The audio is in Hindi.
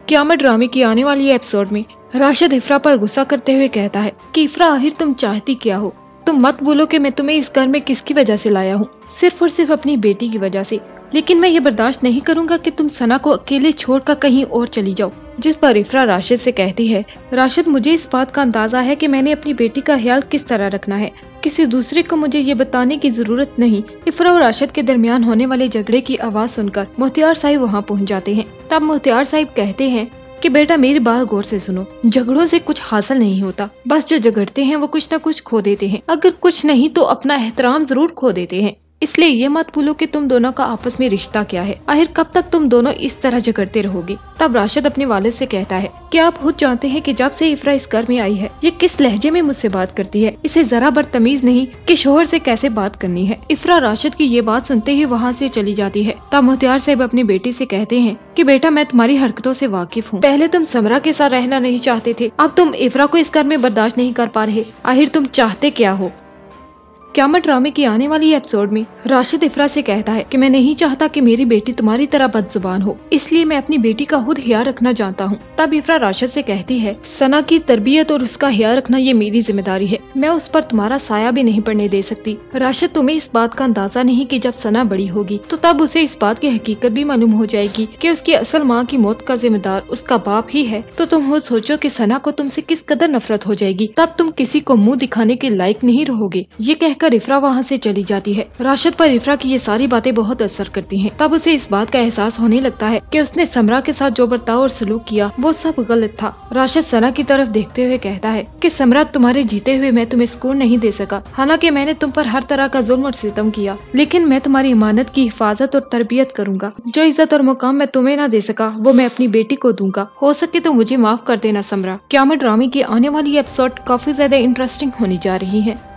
क़यामत ड्रामे की आने वाली एपिसोड में राशिद इफ्रा पर गुस्सा करते हुए कहता है कि इफ्रा आखिर तुम चाहती क्या हो। तुम मत बोलो कि मैं तुम्हें इस घर में किसकी वजह से लाया हूँ, सिर्फ और सिर्फ अपनी बेटी की वजह से। लेकिन मैं ये बर्दाश्त नहीं करूंगा कि तुम सना को अकेले छोड़कर कहीं और चली जाओ। जिस पर इफ्रा राशिद से कहती है, राशिद मुझे इस बात का अंदाजा है कि मैंने अपनी बेटी का ख्याल किस तरह रखना है, किसी दूसरे को मुझे ये बताने की जरूरत नहीं। इफ्रा और राशिद के दरमियान होने वाले झगड़े की आवाज सुनकर मुख्तियार साहिब वहाँ पहुँच जाते हैं। तब मुख्तियार साहिब कहते हैं कि बेटा मेरी बात गौर से सुनो, झगड़ों से कुछ हासिल नहीं होता, बस जो झगड़ते हैं वो कुछ न कुछ खो देते हैं, अगर कुछ नहीं तो अपना एहतराम जरूर खो देते हैं। इसलिए ये मत भूलो कि तुम दोनों का आपस में रिश्ता क्या है, आखिर कब तक तुम दोनों इस तरह झगड़ते रहोगे। तब राशिद अपने वालिद से कहता है कि आप खुद जानते हैं कि जब से इफ्रा इस घर में आई है ये किस लहजे में मुझसे बात करती है, इसे जरा बदतमीज नहीं कि शोहर से कैसे बात करनी है। इफ्रा राशिद की ये बात सुनते ही वहाँ से चली जाती है। तब मुख्तियार साहब अपनी बेटी से कहते हैं कि बेटा मैं तुम्हारी हरकतों से वाकिफ हूँ, पहले तुम समरा के साथ रहना नहीं चाहते थे, अब तुम इफ्रा को इस घर में बर्दाश्त नहीं कर पा रहे, आखिर तुम चाहते क्या हो। क़यामत ड्रामे की आने वाली एपिसोड में राशिद इफ्रा से कहता है कि मैं नहीं चाहता कि मेरी बेटी तुम्हारी तरह बदजुबान हो, इसलिए मैं अपनी बेटी का खुद ख्याल रखना जानता हूँ। तब इफ्रा राशिद से कहती है, सना की तरबियत और उसका ख्याल रखना ये मेरी जिम्मेदारी है, मैं उस पर तुम्हारा साया भी नहीं पड़ने दे सकती। राशिद तुम्हें इस बात का अंदाजा नहीं कि जब सना बड़ी होगी तो तब उसे इस बात की हकीकत भी मालूम हो जाएगी कि उसकी असल माँ की मौत का जिम्मेदार उसका बाप ही है, तो तुम खुद सोचो कि सना को तुमसे किस कदर नफरत हो जाएगी, तब तुम किसी को मुँह दिखाने के लायक नहीं रहोगे। ये कहकर इफ्रा वहाँ से चली जाती है। राशिद पर इफ्रा की ये सारी बातें बहुत असर करती हैं। तब उसे इस बात का एहसास होने लगता है कि उसने समरा के साथ जो बर्ताव और सलूक किया वो सब गलत था। राशिद सना की तरफ देखते हुए कहता है कि समरा तुम्हारे जीते हुए मैं तुम्हें सुकून नहीं दे सका, हालांकि मैंने तुम पर हर तरह का जुल्म और सितम किया, लेकिन मैं तुम्हारी इमानत की हिफाजत और तरबियत करूंगा। जो इज्जत और मुकाम मैं तुम्हें ना दे सका वो मैं अपनी बेटी को दूंगा, हो सके तो मुझे माफ कर देना समरा। क़यामत ड्रामे की आने वाली एपिसोड काफी ज्यादा इंटरेस्टिंग होने जा रही है।